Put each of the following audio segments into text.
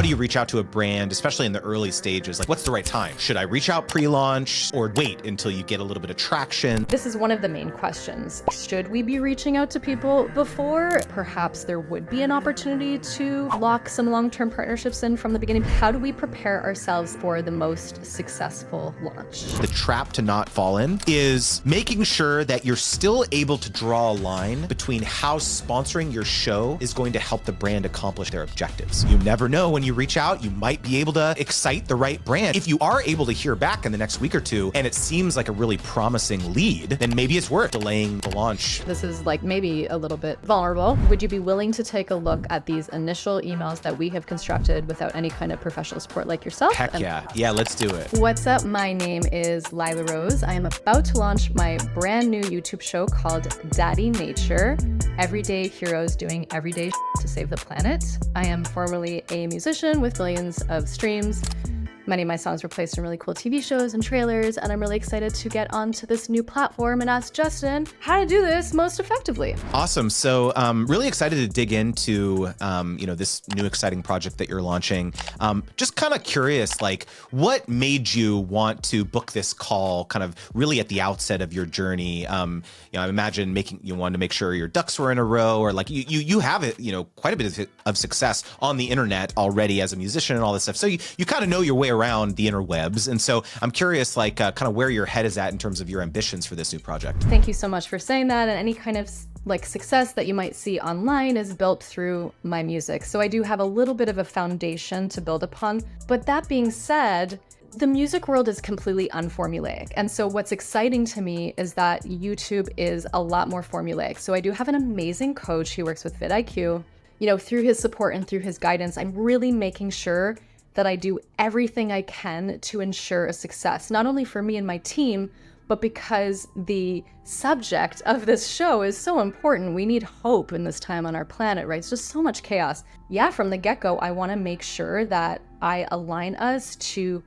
do you reach out to a brand, especially in the early stages? Like, what's the right time? Should I reach out pre-launch or wait until you get a little bit of traction? This is one of the main questions. Should we be reaching out to people before? Perhaps there would be an opportunity to lock some long-term partnerships in from the beginning. How do we prepare ourselves for the most successful launch? The trap to not fall in is making sure that you're still able to draw a line between how sponsoring your show is going to help the brand accomplish their objectives. You never know when you reach out, you might be able to excite the right brand. If you are able to hear back in the next week or two, and it seems like a really promising lead, then maybe it's worth delaying the launch. This is like maybe a little bit vulnerable. Would you be willing to take a look at these initial emails that we have constructed without any kind of professional support like yourself? Heck yeah. Yeah, let's do it. What's up? My name is Lila Rose. I am about to launch my brand new YouTube show called Daddy Nature. Everyday heroes doing everyday to save the planet. I am formerly a musician with millions of streams. Many of my songs were placed in really cool TV shows and trailers, and I'm really excited to get onto this new platform and ask Justin how to do this most effectively. Awesome. So really excited to dig into this new exciting project that you're launching. Just kind of curious, like, what made you want to book this call kind of really at the outset of your journey? I imagine you wanted to make sure your ducks were in a row, or like you have it, quite a bit of success on the internet already as a musician and all this stuff. So you kind of know your way around the interwebs. And so I'm curious, like, kind of where your head is at in terms of your ambitions for this new project. Thank you so much for saying that. And any kind of success that you might see online is built through my music. So I do have a little bit of a foundation to build upon. But that being said, the music world is completely unformulaic. And so what's exciting to me is that YouTube is a lot more formulaic. So I do have an amazing coach who works with vidIQ. Through his support and through his guidance, I'm really making sure that I do everything I can to ensure a success, not only for me and my team, but because the subject of this show is so important. We need hope in this time on our planet, right? It's just so much chaos. Yeah, from the get-go, I want to make sure that I align us to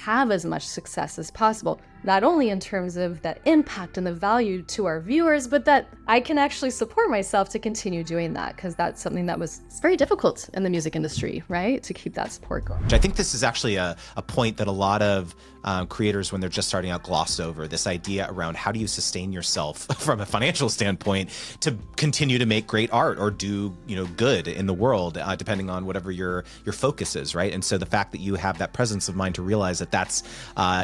have as much success as possible, not only in terms of that impact and the value to our viewers, but that I can actually support myself to continue doing that, because that's something that was very difficult in the music industry, right? To keep that support going. I think this is actually a point that a lot of creators, when they're just starting out, gloss over, this idea around how do you sustain yourself from a financial standpoint to continue to make great art or do good in the world, depending on whatever your focus is, right? And so the fact that you have that presence of mind to realize that that's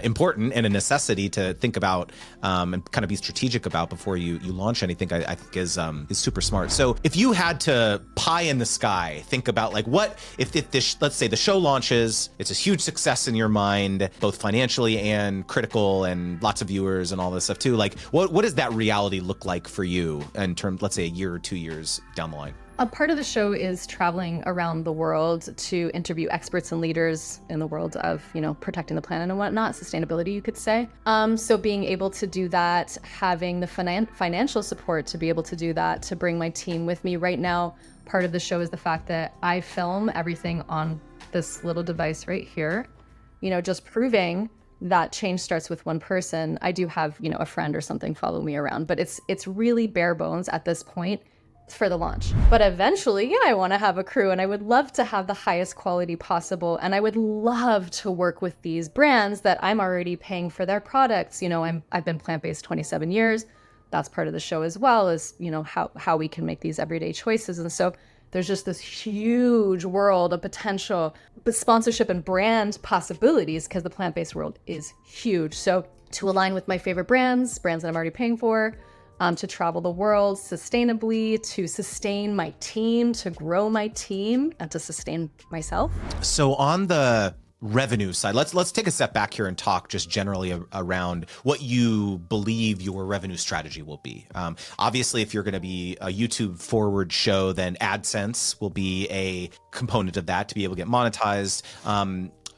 important and a necessity to think about and kind of be strategic about before you launch anything, I think is super smart. So if you had to pie in the sky, think about like, what if this, let's say the show launches, it's a huge success in your mind, both financially and critical, and lots of viewers and all this stuff too. Like, what does that reality look like for you in terms, let's say, a year or 2 years down the line? A part of the show is traveling around the world to interview experts and leaders in the world of, protecting the planet and whatnot, sustainability, you could say. So being able to do that, having the financial support to be able to do that, to bring my team with me. Right now, part of the show is the fact that I film everything on this little device right here, just proving that change starts with one person. I do have, a friend or something follow me around, but it's really bare bones at this point for the launch. But eventually, I want to have a crew, and I would love to have the highest quality possible. And I would love to work with these brands that I'm already paying for their products. I've been plant-based 27 years. That's part of the show as well, is, how we can make these everyday choices. And so there's just this huge world of potential sponsorship and brand possibilities, because the plant-based world is huge. So to align with my favorite brands that I'm already paying for, to travel the world sustainably, to sustain my team, to grow my team, and to sustain myself. So on the revenue side, let's take a step back here and talk just generally around what you believe your revenue strategy will be. Obviously, if you're going to be a YouTube forward show, then AdSense will be a component of that to be able to get monetized.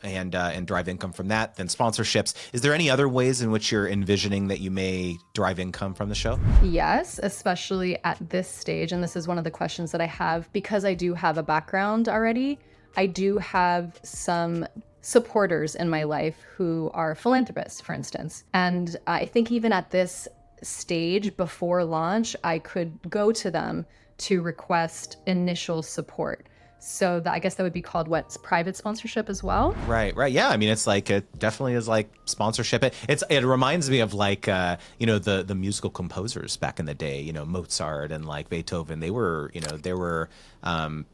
And drive income from that, then sponsorships. Is there any other ways in which you're envisioning that you may derive income from the show? Yes, especially at this stage. And this is one of the questions that I have, because I do have a background already. I do have some supporters in my life who are philanthropists, for instance. And I think even at this stage before launch, I could go to them to request initial support. So that, I guess that would be called what's private sponsorship as well. Right. Yeah. I mean, it's like, it definitely is like sponsorship. It reminds me of like, the musical composers back in the day, Mozart and like Beethoven. They were, there were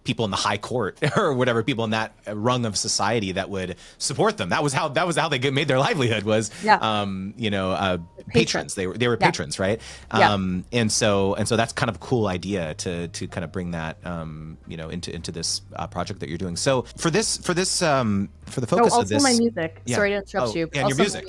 people in the high court or whatever, people in that rung of society that would support them. That was how they made their livelihood was, patrons. They were patrons, right? And so that's kind of a cool idea to kind of bring that, into this project that you're doing. So for the focus of this, my music. Sorry to interrupt you. And your music,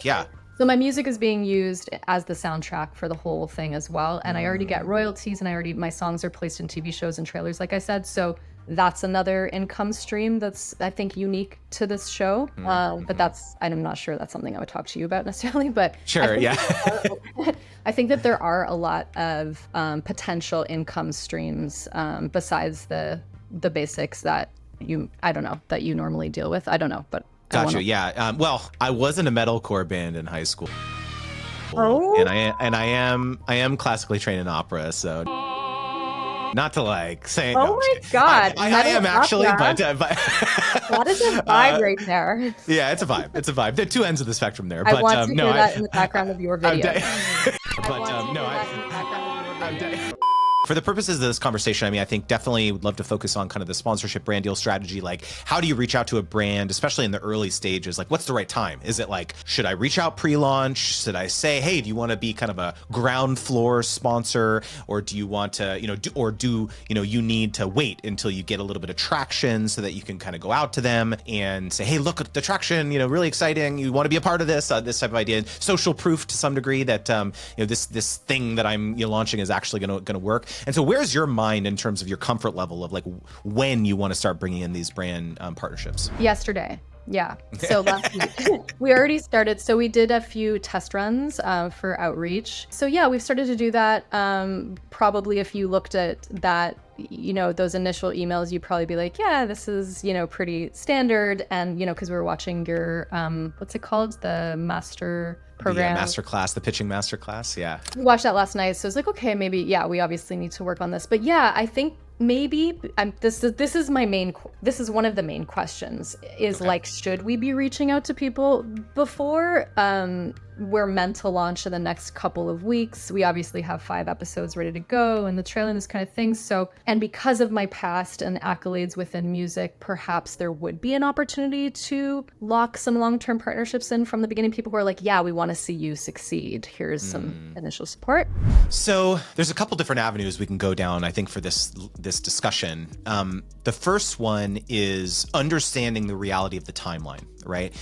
So my music is being used as the soundtrack for the whole thing as well, and I already get royalties, and my songs are placed in TV shows and trailers, like I said. So that's another income stream that's, I think, unique to this show. But I'm not sure that's something I would talk to you about necessarily. But sure, I think that there are a lot of potential income streams besides the basics that you normally deal with. I don't know, but gotcha. Well, I was in a metalcore band in high school. Oh. And I am classically trained in opera, so not to like say. Oh my God! I am actually, but that is a vibe right there. Yeah, it's a vibe. It's a vibe. There are two ends of the spectrum there. I want to hear that in the background of your video. For the purposes of this conversation, I mean, I think definitely would love to focus on kind of the sponsorship brand deal strategy. Like, how do you reach out to a brand, especially in the early stages? Like, what's the right time? Is it like, should I reach out pre-launch? Should I say, hey, do you want to be kind of a ground floor sponsor? Or do you want to, you need to wait until you get a little bit of traction so that you can kind of go out to them and say, hey, look at the traction, really exciting. You want to be a part of this, this type of idea. Social proof to some degree that, this thing that I'm launching is actually going to work. And so where's your mind in terms of your comfort level of like when you want to start bringing in these brand partnerships? Yesterday. Yeah. So last week we already started. So we did a few test runs for outreach. So yeah, we've started to do that. Probably if you looked at that, those initial emails, you'd probably be like, yeah, this is, pretty standard. And, because we were watching your, what's it called? The master program. The master class, the pitching master class. Yeah. We watched that last night. So it's like, okay, maybe, yeah, we obviously need to work on this. But yeah, I think maybe this is one of the main questions is okay. Like, should we be reaching out to people before we're meant to launch in the next couple of weeks? We obviously have 5 episodes ready to go and the trailer and this kind of thing. So, and because of my past and accolades within music, perhaps there would be an opportunity to lock some long-term partnerships in from the beginning. People who are like, yeah, we want to see you succeed. Here's some initial support. So there's a couple different avenues we can go down, I think, for this discussion. The first one is understanding the reality of the timeline, right?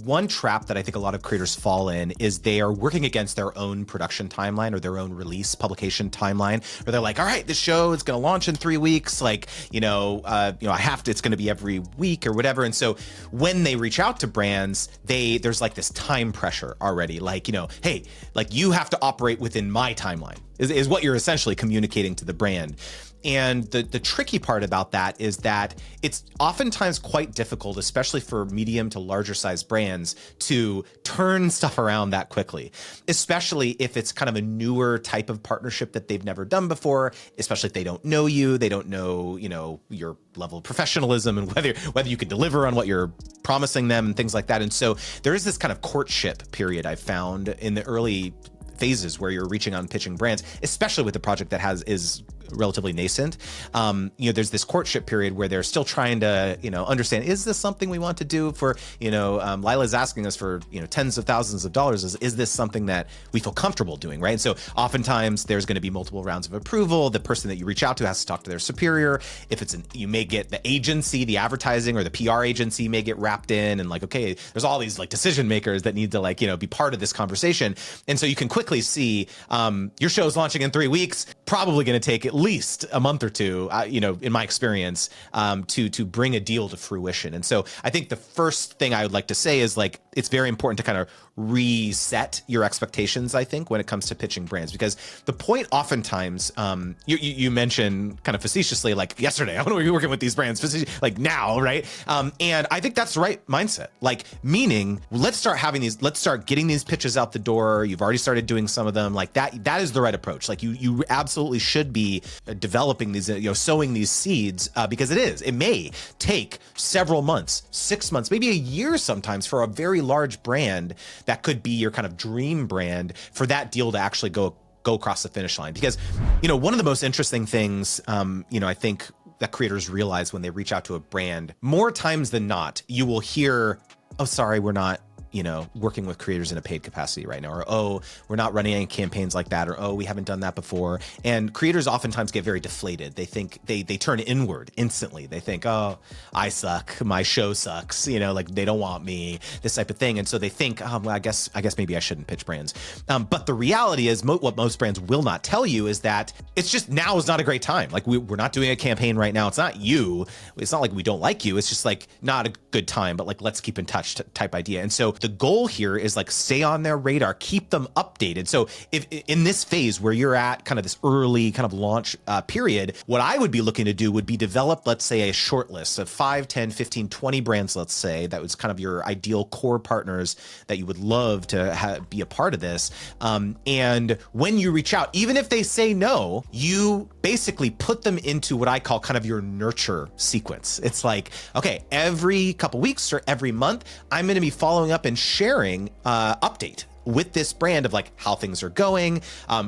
One trap that I think a lot of creators fall in is they are working against their own production timeline or their own release publication timeline, where they're like, all right, this show is going to launch in 3 weeks. Like, I have to, it's going to be every week or whatever. And so when they reach out to brands, there's like this time pressure already. Like, hey, like you have to operate within my timeline is what you're essentially communicating to the brand. And the tricky part about that is that it's oftentimes quite difficult, especially for medium to larger size brands, to turn stuff around that quickly, especially if it's kind of a newer type of partnership that they've never done before, especially if they don't know you, they don't know, your level of professionalism and whether you can deliver on what you're promising them and things like that. And so there is this kind of courtship period I've found in the early phases where you're reaching out and pitching brands, especially with a project that is relatively nascent. There's this courtship period where they're still trying to, understand, is this something we want to do for, Lila's asking us for, tens of thousands of dollars. Is this something that we feel comfortable doing, right? And so oftentimes there's going to be multiple rounds of approval. The person that you reach out to has to talk to their superior. If you may get the agency, the advertising or the PR agency may get wrapped in and like, okay, there's all these like decision makers that need to be part of this conversation. And so you can quickly see your show's launching in 3 weeks, probably going to take at least a month or two, in my experience, to bring a deal to fruition. And so I think the first thing I would like to say is like, it's very important to kind of reset your expectations, I think, when it comes to pitching brands, because the point oftentimes, you mentioned kind of facetiously, like yesterday, I want to be working with these brands, like now, right? And I think that's the right mindset, like meaning let's start getting these pitches out the door. You've already started doing some of them like that. That is the right approach. Like you absolutely should be developing these, sowing these seeds, because it may take several months, 6 months, maybe a year sometimes for a very large brand that could be your kind of dream brand for that deal to actually go across the finish line. Because, one of the most interesting things, I think that creators realize when they reach out to a brand, more times than not, you will hear, oh, sorry, we're not, working with creators in a paid capacity right now, or, oh, we're not running any campaigns like that, or, oh, we haven't done that before. And creators oftentimes get very deflated. They think they turn inward instantly. They think, oh, I suck, my show sucks, like they don't want me, this type of thing. And so they think, oh, well, I guess maybe I shouldn't pitch brands. But the reality is what most brands will not tell you is that it's just, now is not a great time. Like we're not doing a campaign right now. It's not you. It's not like we don't like you. It's just like not a good time, but like, let's keep in touch type idea. And so the goal here is like stay on their radar, keep them updated. So if in this phase where you're at kind of this early kind of launch period, what I would be looking to do would be develop, let's say, a short list of 5, 10, 15, 20 brands, let's say, that was kind of your ideal core partners that you would love to be a part of this. And when you reach out, even if they say no, you basically put them into what I call kind of your nurture sequence. It's like, okay, every couple weeks or every month, I'm going to be following up and sharing update with this brand of like how things are going,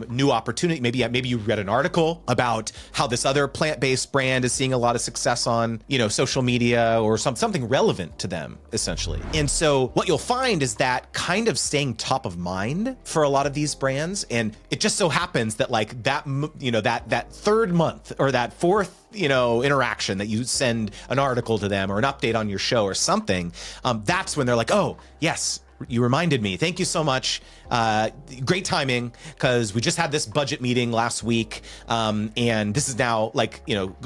new opportunity. Maybe you read an article about how this other plant-based brand is seeing a lot of success on, social media or something relevant to them, essentially. And so what you'll find is that kind of staying top of mind for a lot of these brands. And it just so happens that like that, that third month or that fourth, interaction that you send an article to them or an update on your show or something, that's when they're like, oh, yes, you reminded me. Thank you so much. Great timing, because we just had this budget meeting last week. And this is now like,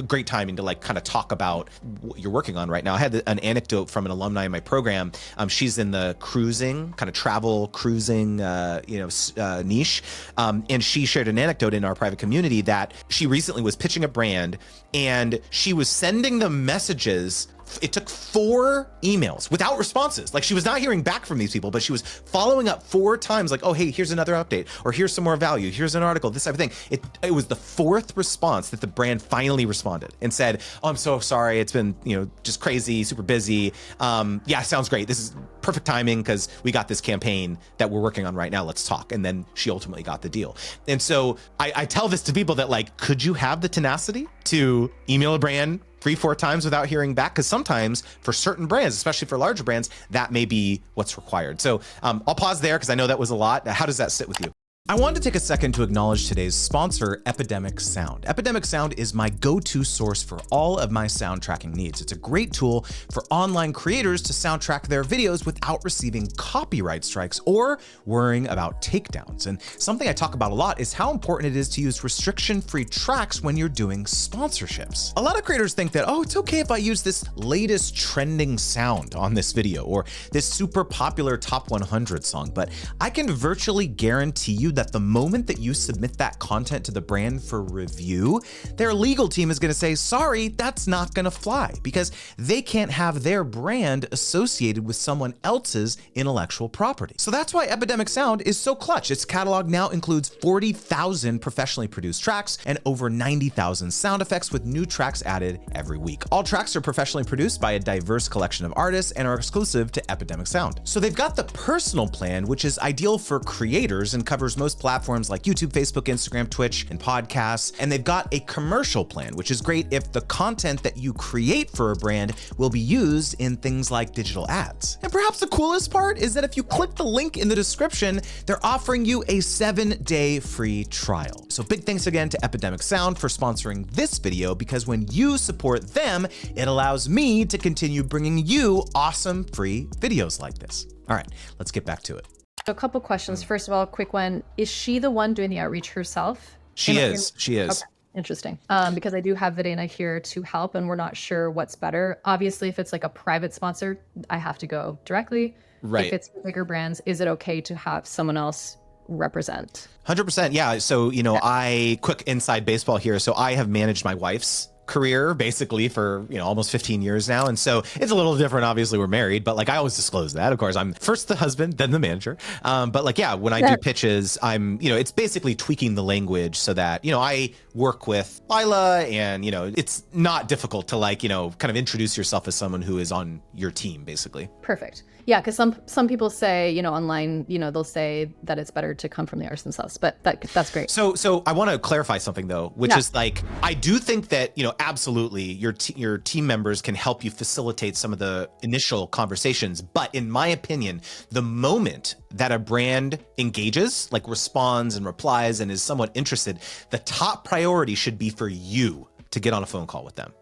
great timing to like kind of talk about what you're working on right now. I had an anecdote from an alumni in my program. She's in the cruising, kind of travel cruising, niche. And she shared an anecdote in our private community that she recently was pitching a brand and she was sending them messages. It took 4 emails without responses. Like she was not hearing back from these people, but she was following up 4 times like, oh, hey, here's another update, or here's some more value, here's an article, this type of thing. It was the 4th response that the brand finally responded and said, oh, I'm so sorry. It's been, just crazy, super busy. Yeah, sounds great. This is perfect timing because we got this campaign that we're working on right now. Let's talk. And then she ultimately got the deal. And so I tell this to people that like, could you have the tenacity to email a brand 3-4 times without hearing back? Because sometimes for certain brands, especially for larger brands, that may be what's required. So I'll pause there because I know that was a lot. How does that sit with you? I wanted to take a second to acknowledge today's sponsor, Epidemic Sound. Epidemic Sound is my go-to source for all of my sound tracking needs. It's a great tool for online creators to soundtrack their videos without receiving copyright strikes or worrying about takedowns. And something I talk about a lot is how important it is to use restriction-free tracks when you're doing sponsorships. A lot of creators think that, oh, it's okay if I use this latest trending sound on this video or this super popular top 100 song, but I can virtually guarantee you that the moment that you submit that content to the brand for review, their legal team is going to say, sorry, that's not going to fly, because they can't have their brand associated with someone else's intellectual property. So that's why Epidemic Sound is so clutch. Its catalog now includes 40,000 professionally produced tracks and over 90,000 sound effects, with new tracks added every week. All tracks are professionally produced by a diverse collection of artists and are exclusive to Epidemic Sound. So they've got the personal plan, which is ideal for creators and covers most platforms like YouTube, Facebook, Instagram, Twitch, and podcasts. And they've got a commercial plan, which is great if the content that you create for a brand will be used in things like digital ads. And perhaps the coolest part is that if you click the link in the description, they're offering you a 7-day free trial. So big thanks again to Epidemic Sound for sponsoring this video, because when you support them, it allows me to continue bringing you awesome free videos like this. All right, let's get back to it. A couple questions. First of all, quick one. Is she the one doing the outreach herself? She is. Okay. Interesting. Because I do have Videna here to help, and we're not sure what's better. Obviously, if it's like a private sponsor, I have to go directly. Right. If it's bigger brands, is it okay to have someone else represent? 100%. Yeah. So, I quick inside baseball here. So I have managed my wife's career basically for almost 15 years now, and so it's a little different. Obviously we're married, but like I always disclose that, of course, I'm first the husband, then the manager, but like, yeah, when I do pitches, I'm it's basically tweaking the language so that I work with Lila, and, it's not difficult to kind of introduce yourself as someone who is on your team, basically. Perfect. Yeah, because some people say, online, they'll say that it's better to come from the artist themselves, but that's great. So I want to clarify something though, which is I do think that, absolutely your team members can help you facilitate some of the initial conversations. But in my opinion, the moment that a brand engages, like responds and replies and is somewhat interested, the top priority should be for you to get on a phone call with them,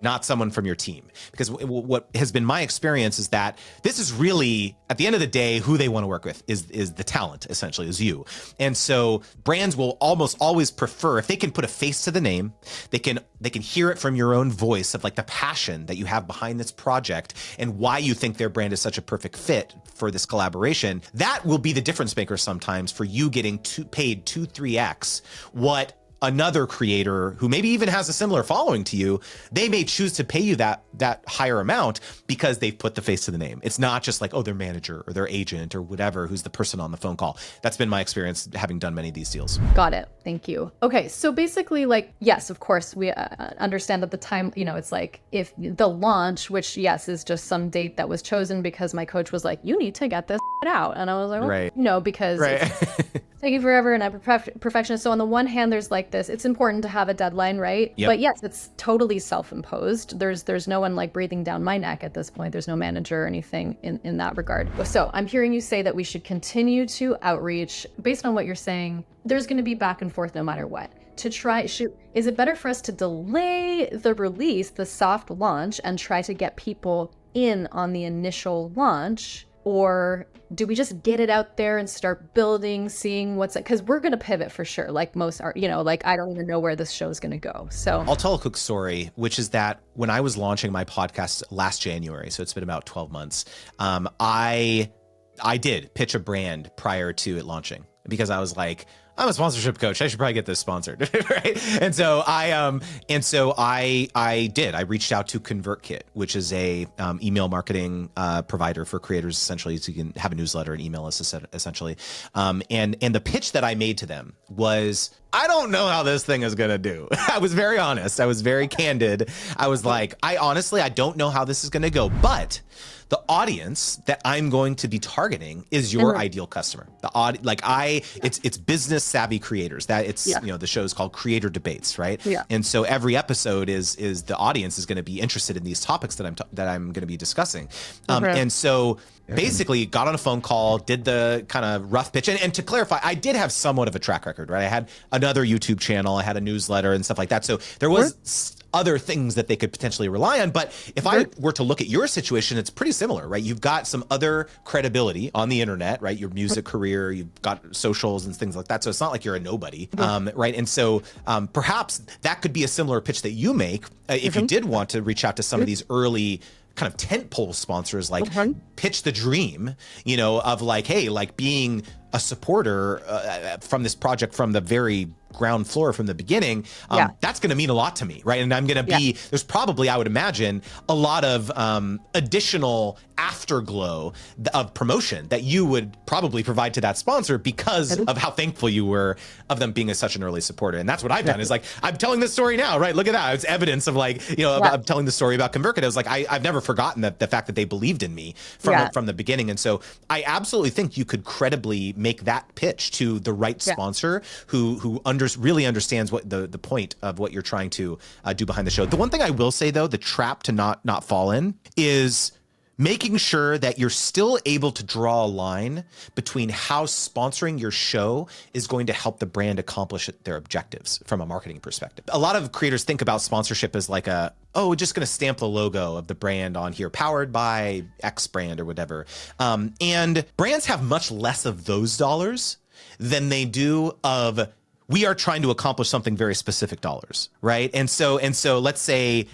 not someone from your team. Because what has been my experience is that this is really, at the end of the day, who they want to work with is the talent, essentially, is you. And so brands will almost always prefer, if they can put a face to the name, they can hear it from your own voice of like the passion that you have behind this project and why you think their brand is such a perfect fit for this collaboration. That will be the difference maker sometimes for you getting paid 2-3x what another creator who maybe even has a similar following to you, they may choose to pay you that higher amount because they've put the face to the name. It's not just like, their manager or their agent or whatever who's the person on the phone call. That's been my experience having done many of these deals. Got it. Thank you. Okay, so basically, yes, of course, we understand that the time, it's like if the launch, which yes, is just some date that was chosen because my coach was like, you need to get this out. And I was like, well, right. Because it's taking forever and I'm a perfectionist. So on the one hand, there's like this, it's important to have a deadline, right? Yep. But yes, it's totally self-imposed. There's no one like breathing down my neck at this point. There's no manager or anything in that regard. So I'm hearing you say that we should continue to outreach. Based on what you're saying, there's going to be back and forth no matter what. Is it better for us to delay the release, the soft launch, and try to get people in on the initial launch? Or do we just get it out there and start building, seeing what's, because we're going to pivot for sure. Like most are, I don't even know where this show is going to go. So I'll tell a quick story, which is that when I was launching my podcast last January, so it's been about 12 months, I did pitch a brand prior to it launching because I was like, I'm a sponsorship coach. I should probably get this sponsored, right? And so I did. I reached out to ConvertKit, which is a email marketing provider for creators, essentially, so you can have a newsletter and email us, essentially. And the pitch that I made to them was, I don't know how this thing is gonna do. I was very honest. I was very candid. I was like, I don't know how this is gonna go, but the audience that I'm going to be targeting is your ideal customer. It's business savvy creators. The show is called Creator Debates, right? Yeah. And so every episode is the audience is going to be interested in these topics that I'm going to be discussing. And so basically got on a phone call, did the kind of rough pitch. And to clarify, I did have somewhat of a track record, right? I had another YouTube channel, I had a newsletter and stuff like that. So there was other things that they could potentially rely on. But if I were to look at your situation, it's pretty similar, right? You've got some other credibility on the internet, right? Your music career, you've got socials and things like that. So it's not like you're a nobody, right? And so perhaps that could be a similar pitch that you make if you did want to reach out to some of these early kind of tentpole sponsors, like pitch the dream, of like, hey, like being a supporter from this project from the very ground floor from the beginning, that's going to mean a lot to me, right? And I'm going to be, there's probably, I would imagine, a lot of additional afterglow of promotion that you would probably provide to that sponsor because of how thankful you were of them being such an early supporter. And that's what I've done is like, I'm telling this story now, right? Look at that. It's evidence of like, I'm telling the story about ConvertKit. I was like, I've never forgotten the fact that they believed in me from the beginning. And so I absolutely think you could credibly make that pitch to the right sponsor who really understands what the point of what you're trying to do behind the show. The one thing I will say though, the trap to not fall in is making sure that you're still able to draw a line between how sponsoring your show is going to help the brand accomplish their objectives from a marketing perspective. A lot of creators think about sponsorship as like just going to stamp the logo of the brand on here, powered by X brand or whatever. And brands have much less of those dollars than they do of, we are trying to accomplish something very specific dollars, right? And so let's say,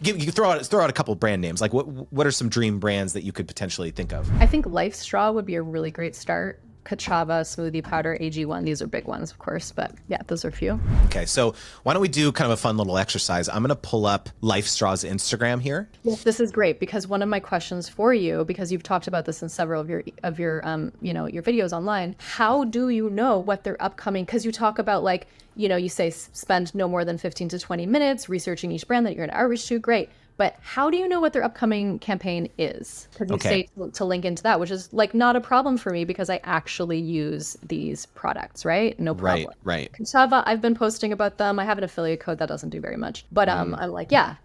you throw out a couple of brand names. Like what are some dream brands that you could potentially think of? I think LifeStraw would be a really great start, Kachava, Smoothie Powder, AG1. These are big ones, of course, but yeah, those are a few. Okay, so why don't we do kind of a fun little exercise? I'm going to pull up LifeStraw's Instagram here. Yes, this is great because one of my questions for you, because you've talked about this in several of your your videos online, how do you know what their upcoming? Because you talk about like, you say spend no more than 15 to 20 minutes researching each brand that you're going to outreach to. Great. But how do you know what their upcoming campaign is? Because you say to link into that, which is like not a problem for me because I actually use these products, right? No problem. Right. Kachava, I've been posting about them. I have an affiliate code that doesn't do very much. But I'm like, yeah,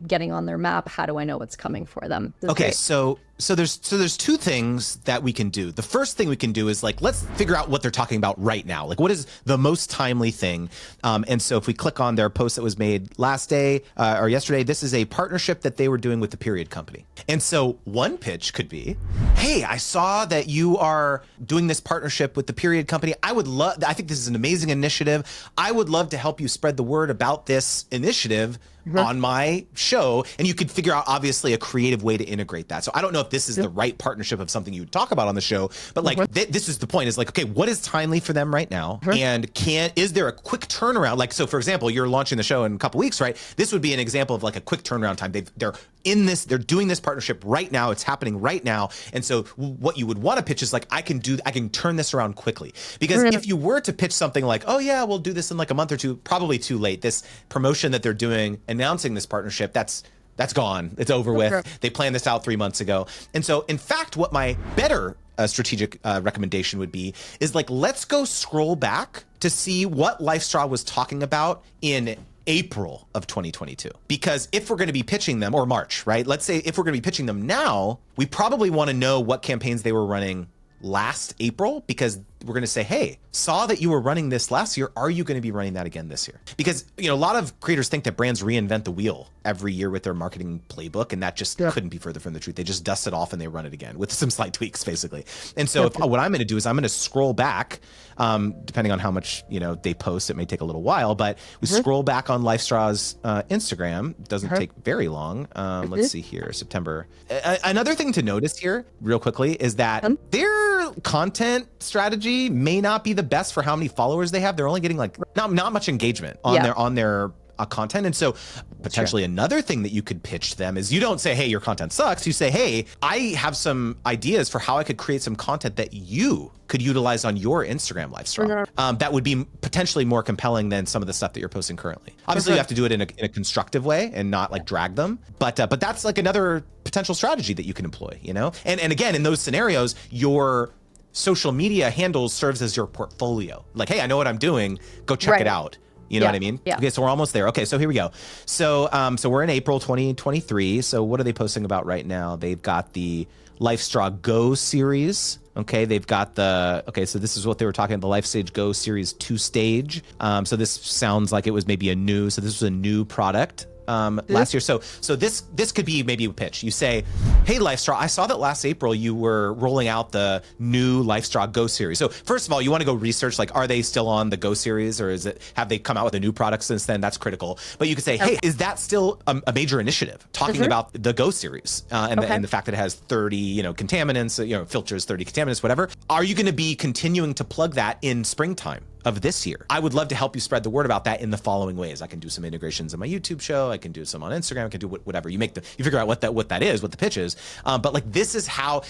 getting on their map. How do I know what's coming for them? Okay, so there's two things that we can do. The first thing we can do is like, let's figure out what they're talking about right now. Like, what is the most timely thing? And so if we click on their post that was made last day or yesterday, this is a partnership that they were doing with the Period Company. And so one pitch could be, hey, I saw that you are doing this partnership with the Period Company. I think this is an amazing initiative. I would love to help you spread the word about this initiative on my show. And you could figure out obviously a creative way to integrate that. So I don't know if this is the right partnership of something you would talk about on the show, but like this is the point is like, okay, what is timely for them right now? And is there a quick turnaround? Like, so for example, you're launching the show in a couple weeks, right? This would be an example of like a quick turnaround time. They're doing this partnership right now. It's happening right now. And so what you would want to pitch is like, I can turn this around quickly. Because if you were to pitch something like, oh yeah, we'll do this in like a month or two, probably too late. This promotion that they're doing, announcing this partnership, that's gone. It's over with. They planned this out 3 months ago. And so in fact, what my better strategic recommendation would be is like, let's go scroll back to see what LifeStraw was talking about in April of 2022. Because if we're going to be pitching them, or March, right? Let's say if we're going to be pitching them now, we probably want to know what campaigns they were running last April, because we're going to say, hey, saw that you were running this last year. Are you going to be running that again this year? Because, a lot of creators think that brands reinvent the wheel every year with their marketing playbook. And that just couldn't be further from the truth. They just dust it off and they run it again with some slight tweaks, basically. And so what I'm going to do is I'm going to scroll back, depending on how much, they post, it may take a little while, but we scroll back on LifeStraw's Instagram. It doesn't take very long. Let's see here, September. Another thing to notice here real quickly is that their content strategy may not be the best for how many followers they have. They're only getting like not much engagement on their content. And so potentially another thing that you could pitch to them is you don't say, hey, your content sucks. You say, hey, I have some ideas for how I could create some content that you could utilize on your Instagram LifeStraw. That would be potentially more compelling than some of the stuff that you're posting currently. Obviously, you have to do it in a constructive way and not like drag them. But that's like another potential strategy that you can employ, And again, in those scenarios, your social media handles serves as your portfolio. Like, hey, I know what I'm doing. Go check it out. You know what I mean? Yeah. Okay, so we're almost there. Okay, so here we go. So we're in April 2023. So what are they posting about right now? They've got the LifeStraw Go series. Okay, they've got so this is what they were talking about, the LifeStage Go series 2-stage. So this sounds like it was maybe this was a new product last year. So this could be maybe a pitch. You say, hey, LifeStraw, I saw that last April you were rolling out the new LifeStraw Go series. So first of all, you want to go research, like, are they still on the Go series, or have they come out with a new product since then? That's critical. But you could say, hey, is that still a major initiative? Talking about the Go series and the fact that it has 30, contaminants, filters 30 contaminants, whatever. Are you going to be continuing to plug that in springtime of this year? I would love to help you spread the word about that in the following ways. I can do some integrations in my YouTube show. I can do some on Instagram. I can do whatever. You figure out what that is, what the pitch is. But like, this is how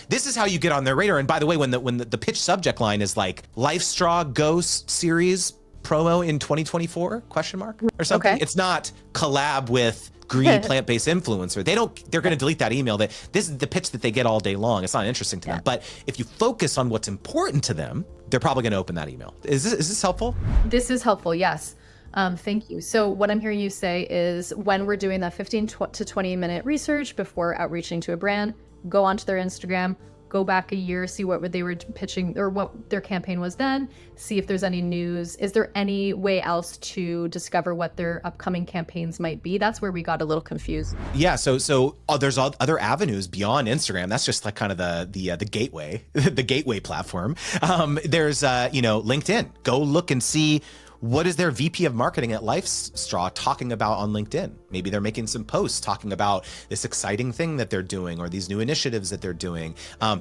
you get on their radar. And by the way, when the pitch subject line is like LifeStraw Ghost series promo in 2024 ? Or something. It's not collab with green plant-based influencer. They're going to delete that email. This is the pitch that they get all day long. It's not interesting to them. But if you focus on what's important to them, they're probably going to open that email. Is this helpful? This is helpful. Yes. Thank you. So what I'm hearing you say is when we're doing that 15 to 20 minute research before outreaching to a brand, go onto their Instagram, go back a year, see what they were pitching or what their campaign was then, see if there's any news. Is there any way else to discover what their upcoming campaigns might be? That's where we got a little confused. Yeah. So there's other avenues beyond Instagram. That's just like kind of the gateway, the gateway platform. There's LinkedIn. Go look and see, what is their VP of marketing at LifeStraw talking about on LinkedIn? Maybe they're making some posts talking about this exciting thing that they're doing or these new initiatives that they're doing.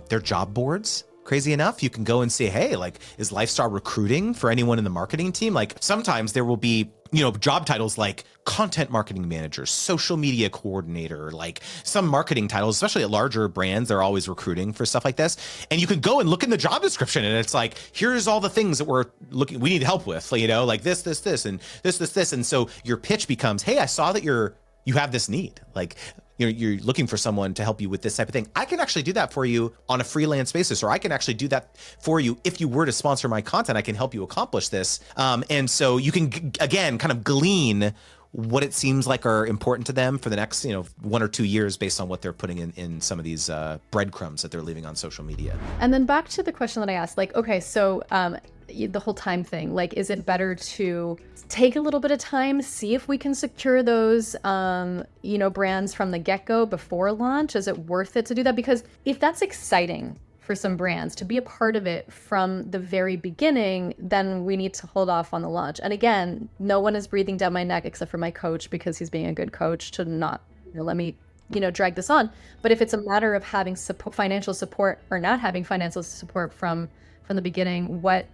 Their job boards. crazy enough, you can go and say, hey, like, is Lifestyle recruiting for anyone in the marketing team? Like sometimes there will be, job titles like content marketing manager, social media coordinator, like some marketing titles, especially at larger brands, they're always recruiting for stuff like this. And you can go and look in the job description and it's like, here's all the things that we need help with, like this, and this. And so your pitch becomes, hey, I saw that you have this need. Like, you're looking for someone to help you with this type of thing. I can actually do that for you on a freelance basis, or I can actually do that for you if you were to sponsor my content. I can help you accomplish this. And so you can, again, kind of glean what it seems like are important to them for the next, 1 or 2 years based on what they're putting in some of these breadcrumbs that they're leaving on social media. And then back to the question that I asked, like, okay, so the whole time thing, like, is it better to take a little bit of time, see if we can secure those, brands from the get-go before launch? Is it worth it to do that? Because if that's exciting for some brands to be a part of it from the very beginning, then we need to hold off on the launch. And again, no one is breathing down my neck except for my coach, because he's being a good coach to not let me drag this on. But if it's a matter of having financial support or not having financial support from the beginning, what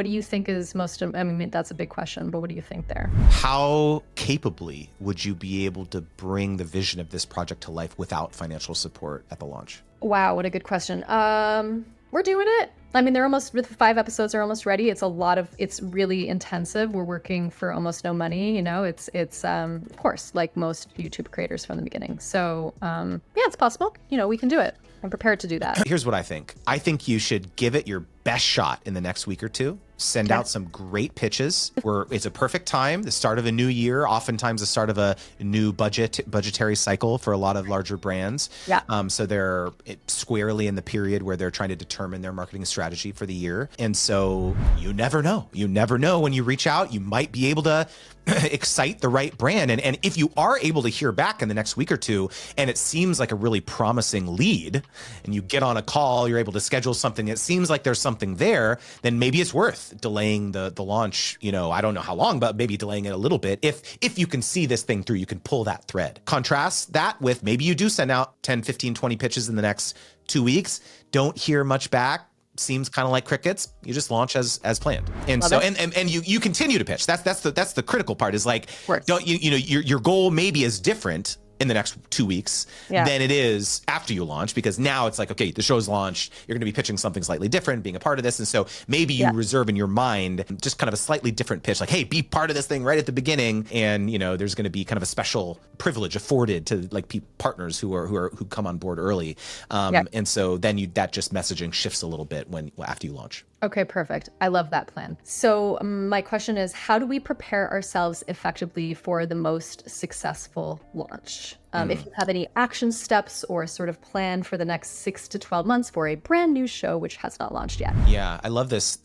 do you think is most, I mean, that's a big question, but what do you think there? How capably would you be able to bring the vision of this project to life without financial support at the launch? Wow, what a good question. We're doing it. I mean, with 5 episodes are almost ready. It's really intensive. We're working for almost no money. It's of course, like most YouTube creators from the beginning. So yeah, it's possible. We can do it. I'm prepared to do that. Here's what I think. I think you should give it your best shot in the next week or two. Send out some great pitches where it's a perfect time, the start of a new year, oftentimes the start of a new budgetary cycle for a lot of larger brands. Yeah. So they're squarely in the period where they're trying to determine their marketing strategy for the year. And so you never know. You never know when you reach out, you might be able to excite the right brand. And if you are able to hear back in the next week or two, and it seems like a really promising lead, and you get on a call, you're able to schedule something, it seems like there's something there, then maybe it's worth delaying the launch, I don't know how long, but maybe delaying it a little bit. If you can see this thing through, you can pull that thread. Contrast that with maybe you do send out 10, 15, 20 pitches in the next 2 weeks, don't hear much back, seems kind of like crickets, you just launch as planned. And Love so it. and you continue to pitch. That's the critical part, is like, don't your goal maybe is different in the next 2 weeks than it is after you launch, because now it's like, okay, the show's launched, you're going to be pitching something slightly different, being a part of this. And so maybe you reserve in your mind just kind of a slightly different pitch, like, hey, be part of this thing right at the beginning. And, there's going to be kind of a special privilege afforded to like partners who come on board early. And so then that just messaging shifts a little bit after you launch. Okay, perfect. I love that plan. So my question is, how do we prepare ourselves effectively for the most successful launch? If you have any action steps or sort of plan for the next 6 to 12 months for a brand new show which has not launched yet. Yeah, I love this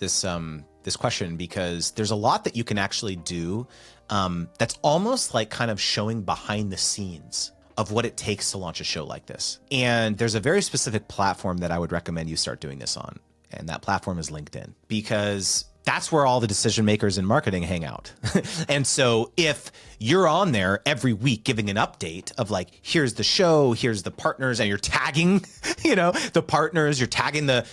question, because there's a lot that you can actually do that's almost like kind of showing behind the scenes of what it takes to launch a show like this. And there's a very specific platform that I would recommend you start doing this on. And that platform is LinkedIn, because that's where all the decision makers in marketing hang out. And so if you're on there every week giving an update of like, here's the show, here's the partners, and you're tagging, the partners, you're tagging the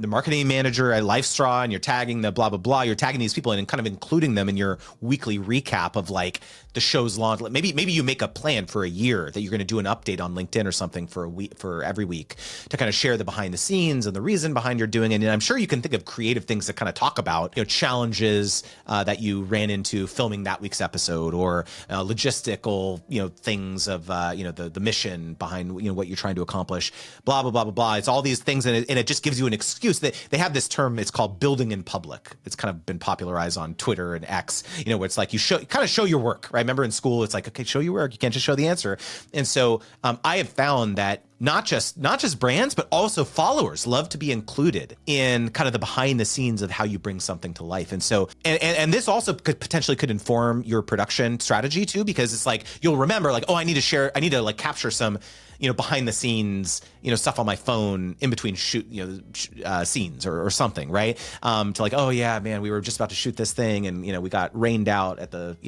marketing manager at LifeStraw, and you're tagging the blah, blah, blah, you're tagging these people and kind of including them in your weekly recap of like the show's launch. Maybe you make a plan for a year that you're going to do an update on LinkedIn or something for every week to kind of share the behind the scenes and the reason behind you're doing it. And I'm sure you can think of creative things to kind of talk about, challenges that you ran into filming that week's episode, or logistical, things of, the mission behind, what you're trying to accomplish, blah, blah, blah, blah, blah. It's all these things. And it just gives you an excuse. They have this term, it's called building in public. It's kind of been popularized on Twitter and X, where it's like you kind of show your work, right? Remember in school, it's like, okay, show your work. You can't just show the answer. And so I have found that not just brands, but also followers love to be included in kind of the behind the scenes of how you bring something to life. And so, and this also could inform your production strategy too, because it's like, you'll remember like, oh, I need to like capture some, behind the scenes, stuff on my phone in between scenes or something, right? To like, oh yeah, man, we were just about to shoot this thing, and we got rained out at the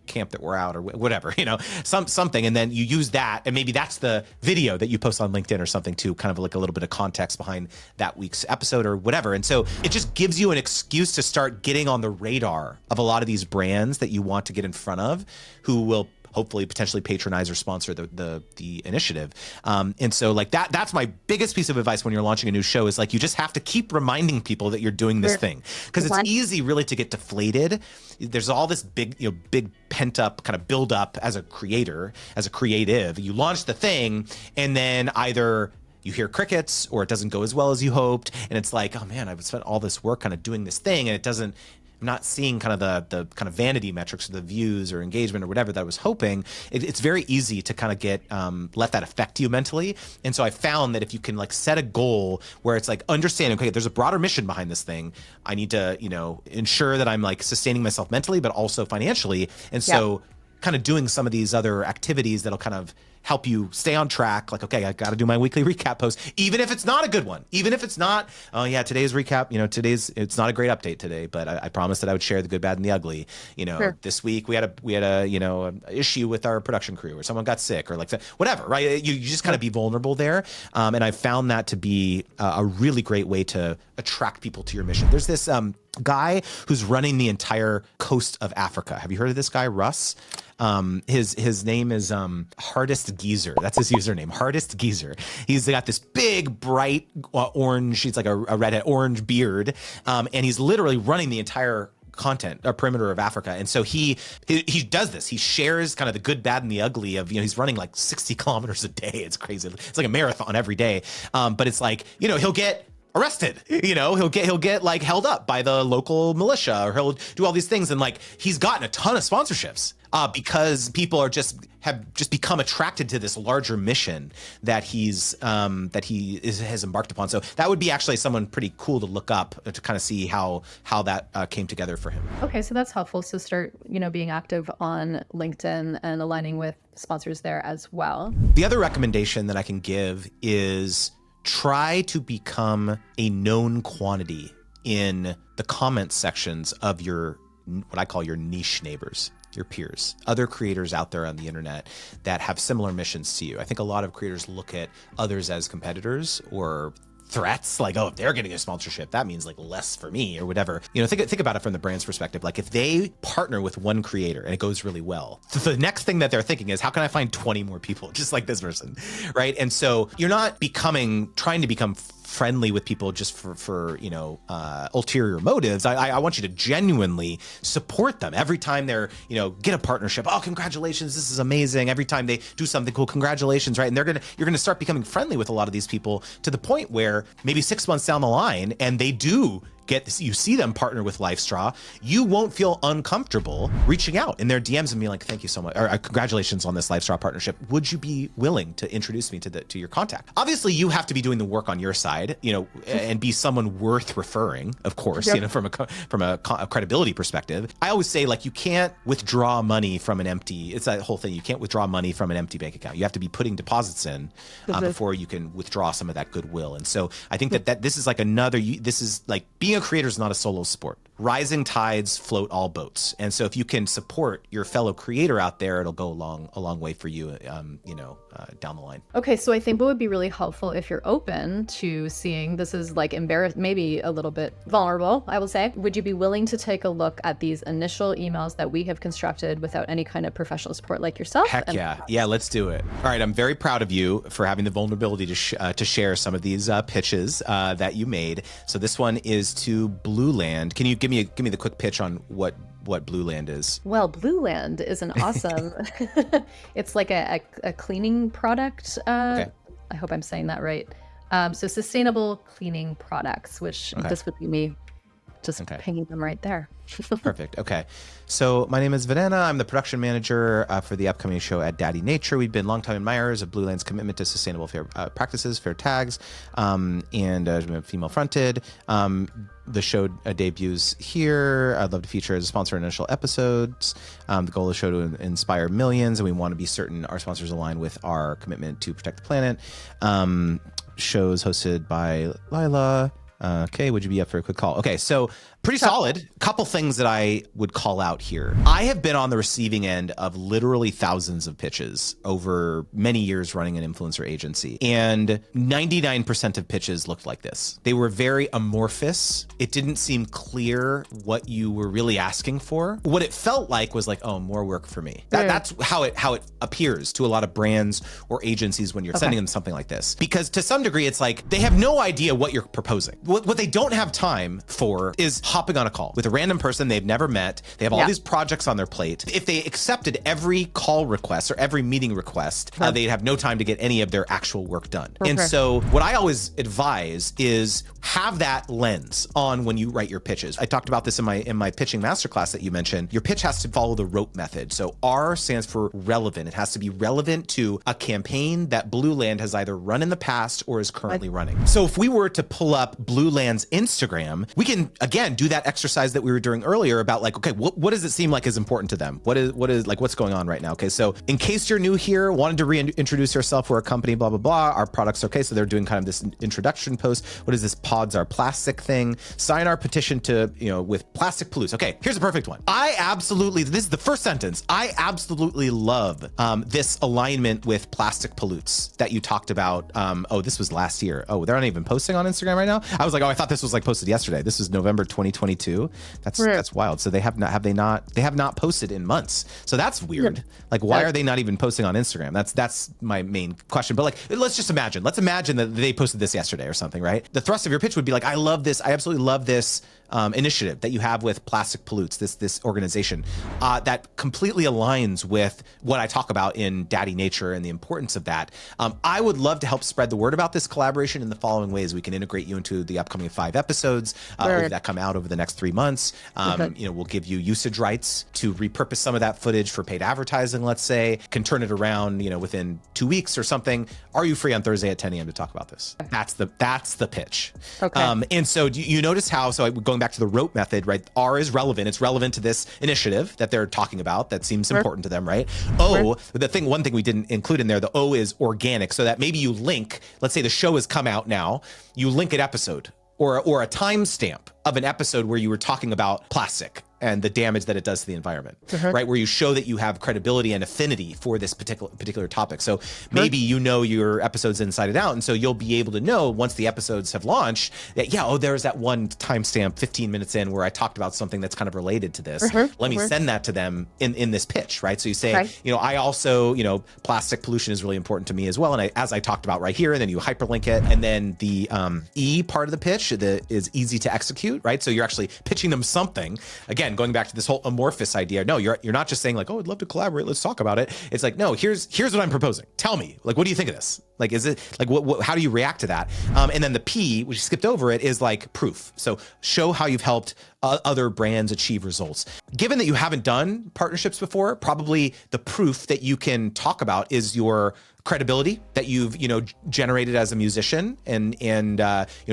camp that we're out or whatever, something. And then you use that, and maybe that's the video that you post on LinkedIn or something to kind of like a little bit of context behind that week's episode or whatever. And so it just gives you an excuse to start getting on the radar of a lot of these brands that you want to get in front of, who will hopefully potentially patronize or sponsor the initiative. And so like that's my biggest piece of advice when you're launching a new show is like, you just have to keep reminding people that you're doing this thing, because it's easy really to get deflated. There's all this big pent up kind of build up as a creator, as a creative. You launch the thing and then either you hear crickets or it doesn't go as well as you hoped. And it's like, oh man, I've spent all this work kind of doing this thing and I'm not seeing kind of the kind of vanity metrics or the views or engagement or whatever that I was hoping. It's very easy to kind of get let that affect you mentally. And so I found that if you can like set a goal where it's like understanding, okay, there's a broader mission behind this thing. I need to, ensure that I'm like sustaining myself mentally, but also financially. And so kind of doing some of these other activities that'll kind of help you stay on track. Like, okay, I got to do my weekly recap post, even if it's not a good one, even if it's not, oh yeah, today's recap, it's not a great update today, but I promised that I would share the good, bad, and the ugly. Sure. This week we had a issue with our production crew, or someone got sick, or like whatever, right? You just kind of be vulnerable there. And I found that to be a really great way to attract people to your mission. There's this guy who's running the entire coast of Africa. Have you heard of this guy, Russ? His name is Hardest Geezer. That's his username, Hardest Geezer. He's got this big, bright orange, he's like a redhead orange beard, and he's literally running the entire perimeter of Africa. And so he does this. He shares kind of the good, bad, and the ugly of, he's running like 60 kilometers a day. It's crazy. It's like a marathon every day. But it's like, he'll get arrested, he'll get like held up by the local militia, or he'll do all these things. And like, he's gotten a ton of sponsorships because people have just become attracted to this larger mission that has embarked upon. So that would be actually someone pretty cool to look up to kind of see how that came together for him. Okay, so that's helpful. So start, being active on LinkedIn and aligning with sponsors there as well. The other recommendation that I can give is try to become a known quantity in the comment sections of what I call your niche neighbors, your peers, other creators out there on the internet that have similar missions to you. I think a lot of creators look at others as competitors or threats, like, oh, if they're getting a sponsorship, that means like less for me or whatever. Think about it from the brand's perspective. Like if they partner with one creator and it goes really well, the next thing that they're thinking is, how can I find 20 more people just like this person, right? And so you're not trying to become friendly with people just for ulterior motives. I want you to genuinely support them every time they're get a partnership. Oh, congratulations, this is amazing. Every time they do something cool, congratulations, right? And you're gonna start becoming friendly with a lot of these people to the point where maybe 6 months down the line, and they do get this, you see them partner with LifeStraw, you won't feel uncomfortable reaching out in their DMs and being like, thank you so much, or congratulations on this LifeStraw partnership. Would you be willing to introduce me to your contact? Obviously, you have to be doing the work on your side, and be someone worth referring, of course, yep. From a credibility perspective. I always say, like, you can't withdraw money from it's that whole thing. You can't withdraw money from an empty bank account. You have to be putting deposits in before you can withdraw some of that goodwill. And so I think that this is like this is like being a creator is not a solo sport. Rising tides float all boats. And so if you can support your fellow creator out there, it'll go a long way for you, down the line. Okay, so I think what would be really helpful, if you're open to seeing, this is like maybe a little bit vulnerable, I will say, would you be willing to take a look at these initial emails that we have constructed without any kind of professional support like yourself? Heck yeah. Yeah, let's do it. All right, I'm very proud of you for having the vulnerability to share some of these pitches that you made. So this one is to Blue Land. Can you give me the quick pitch on what Blue Land is? Well, Blue Land is an awesome, it's like a cleaning product. Okay. I hope I'm saying that right. So sustainable cleaning products, which this would be me just pinging them right there. Perfect. Okay. So my name is Vanessa. I'm the production manager for the upcoming show at Daddy Nature. We've been longtime admirers of Blue Land's commitment to sustainable fair practices, fair tags, and female fronted. The show debuts here. I'd love to feature as a sponsor in initial episodes. The goal of the show to inspire millions, and we want to be certain our sponsors align with our commitment to protect the planet. Shows hosted by Lila. Okay, would you be up for a quick call? Okay, so Pretty solid. Couple things that I would call out here. I have been on the receiving end of literally thousands of pitches over many years running an influencer agency. And 99% of pitches looked like this. They were very amorphous. It didn't seem clear what you were really asking for. What it felt like was like, oh, more work for me. That's how it appears to a lot of brands or agencies when you're sending them something like this. Because to some degree, it's like they have no idea what you're proposing. What they don't have time for is hopping on a call with a random person they've never met. They have all these projects on their plate. If they accepted every call request or every meeting request, they'd have no time to get any of their actual work done. And so what I always advise is have that lens on when you write your pitches. I talked about this in my pitching masterclass that you mentioned. Your pitch has to follow the ROPE method. So R stands for relevant. It has to be relevant to a campaign that Blueland has either run in the past or is currently running. So if we were to pull up Blueland's Instagram, we can again do that exercise that we were doing earlier about like, okay, what does it seem like is important to them? What is like what's going on right now? Okay, so in case you're new here, wanted to reintroduce yourself, we're a company, blah blah blah. Our products, okay, so they're doing kind of this introduction post. What is this pods are plastic thing? Sign our petition to with plastic pollutes. Okay, here's a perfect one. This is the first sentence. I absolutely love this alignment with plastic pollutes that you talked about. This was last year. Oh, they're not even posting on Instagram right now. I was like, I thought this was like posted yesterday. This was November 2022. That's wild. So they have not posted in months. So that's weird. Yeah. Like, why are they not even posting on Instagram? That's my main question. But like, let's imagine that they posted this yesterday or something, right? The thrust of your pitch would be like, I love this. I absolutely love this initiative that you have with Plastic Pollutes, this organization that completely aligns with what I talk about in Daddy Nature and the importance of that. I would love to help spread the word about this collaboration in the following ways. We can integrate you into the upcoming 5 episodes that come out over the next 3 months. We'll give you usage rights to repurpose some of that footage for paid advertising, let's say, can turn it around, within 2 weeks or something. Are you free on Thursday at 10 a.m. to talk about this? That's the pitch. Okay. And so do you notice how, going back to the ROPE method, right? R is relevant. It's relevant to this initiative that they're talking about. That seems important to them, right? O, one thing we didn't include in there, the O is organic. So that maybe you link, let's say the show has come out now, you link an episode or a timestamp of an episode where you were talking about plastic and the damage that it does to the environment, right? Where you show that you have credibility and affinity for this particular topic. So maybe your episodes inside and out. And so you'll be able to know once the episodes have launched that, there's that one timestamp 15 minutes in where I talked about something that's kind of related to this. Let me send that to them in this pitch, right? So you say, I also, plastic pollution is really important to me as well. And as I talked about right here, and then you hyperlink it. And then the E part of the pitch is easy to execute, right? So you're actually pitching them something. Again, going back to this whole amorphous idea. No, you're not just saying like, oh, I'd love to collaborate. Let's talk about it. It's like, no, here's what I'm proposing. Tell me, like, what do you think of this? Like, is it like, how do you react to that? And then the P, which you skipped over it, is like proof. So show how you've helped other brands achieve results. Given that you haven't done partnerships before, probably the proof that you can talk about is your credibility that you've generated as a musician and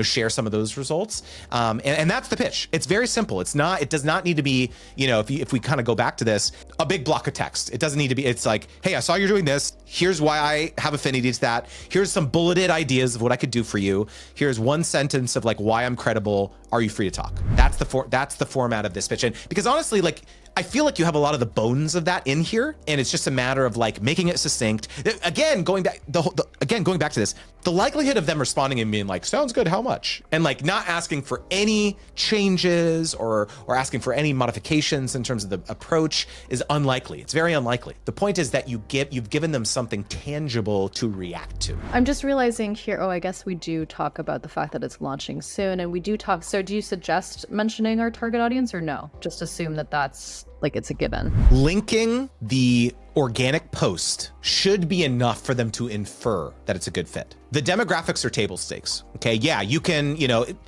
share some of those results. And that's the pitch. It's very simple. It does not need to be, if we kind of go back to this, a big block of text. It doesn't need to be, it's like, hey, I saw you're doing this. Here's why I have affinity to that. Here's some bulleted ideas of what I could do for you. Here's one sentence of like why I'm credible. Are you free to talk? That's the format of this pitch. And because honestly, like, I feel like you have a lot of the bones of that in here, and it's just a matter of like making it succinct. Again, going back to this, the likelihood of them responding and being like, "Sounds good, how much?" and like not asking for any changes or asking for any modifications in terms of the approach is unlikely. It's very unlikely. The point is that you've given them something tangible to react to. I'm just realizing here. I guess we do talk about the fact that it's launching soon, and we do talk. So, do you suggest mentioning our target audience, or no? Just assume that that's like it's a given. Linking the organic post should be enough for them to infer that it's a good fit. The demographics are table stakes. Okay, yeah, you can,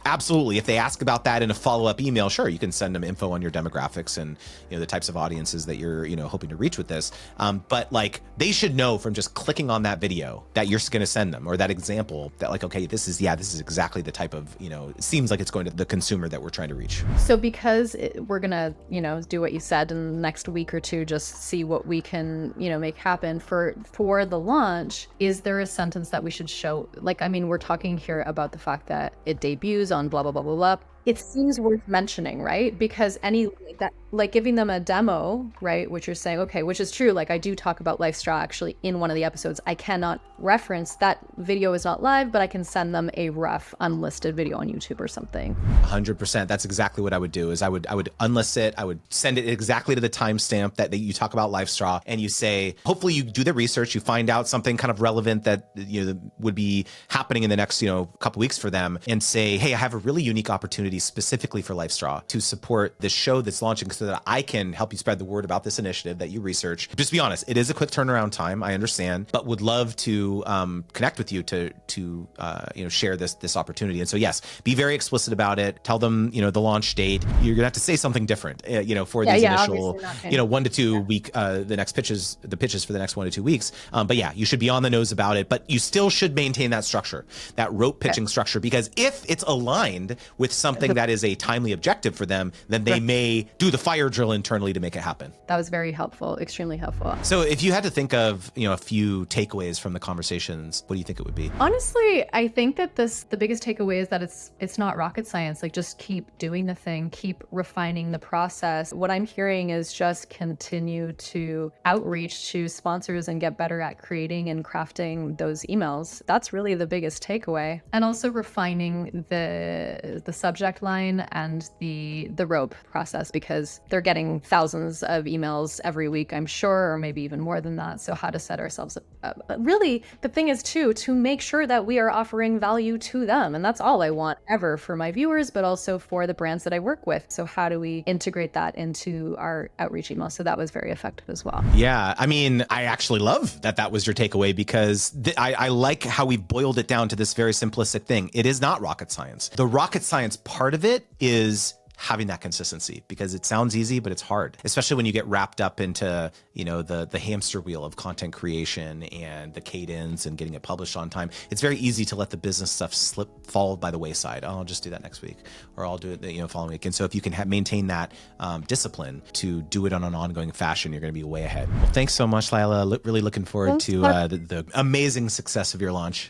absolutely. If they ask about that in a follow-up email, sure, you can send them info on your demographics and the types of audiences that you're hoping to reach with this. But like they should know from just clicking on that video that you're going to send them, or that example that like, okay, this is exactly the type of it seems like it's going to the consumer that we're trying to reach. So because we're gonna do what you said in the next week or two, just see what we can make happen for the launch. Is there a sentence that we should show? Like, I mean, we're talking here about the fact that it debuts on blah, blah, blah, blah, blah. it seems worth mentioning, right? Because any that like giving them a demo, right? Which you're saying, okay, which is true. Like I do talk about Lifestraw actually in one of the episodes. I cannot reference that video is not live, but I can send them a rough unlisted video on YouTube or something. 100%. That's exactly what I would do. Is I would unlist it. I would send it exactly to the timestamp that you talk about Lifestraw, and you say, hopefully you do the research, you find out something kind of relevant that would be happening in the next couple weeks for them, and say, hey, I have a really unique opportunity specifically for Lifestraw to support this show that's launching so that I can help you spread the word about this initiative that you research. Just be honest, it is a quick turnaround time, I understand, but would love to connect with you to share this opportunity. And so yes, be very explicit about it. Tell them the launch date. You're gonna have to say something different for these initial 1 to 2 week the pitches for the next 1 to 2 weeks. But yeah, you should be on the nose about it, but you still should maintain that structure, that rope pitching structure, because if it's aligned with something that is a timely objective for them, then they may do the fire drill internally to make it happen. That was very helpful, extremely helpful. So if you had to think of a few takeaways from the conversations, what do you think it would be? Honestly, I think that the biggest takeaway is that it's not rocket science. Like just keep doing the thing, keep refining the process. What I'm hearing is just continue to outreach to sponsors and get better at creating and crafting those emails. That's really the biggest takeaway. And also refining the subject line and the rope process, because they're getting thousands of emails every week, I'm sure, or maybe even more than that. So how to set ourselves up. But really, the thing is too, to make sure that we are offering value to them. And that's all I want ever for my viewers, but also for the brands that I work with. So how do we integrate that into our outreach email? So that was very effective as well. Yeah, I mean, I actually love that was your takeaway, because I like how we've boiled it down to this very simplistic thing. It is not rocket science. The rocket science part of it is having that consistency, because it sounds easy, but it's hard, especially when you get wrapped up into, the hamster wheel of content creation and the cadence and getting it published on time. It's very easy to let the business stuff fall by the wayside. Oh, I'll just do that next week, or I'll do it, following week. And so if you can maintain that discipline to do it on an ongoing fashion, you're going to be way ahead. Well, thanks so much, Lila. Really looking forward to the amazing success of your launch.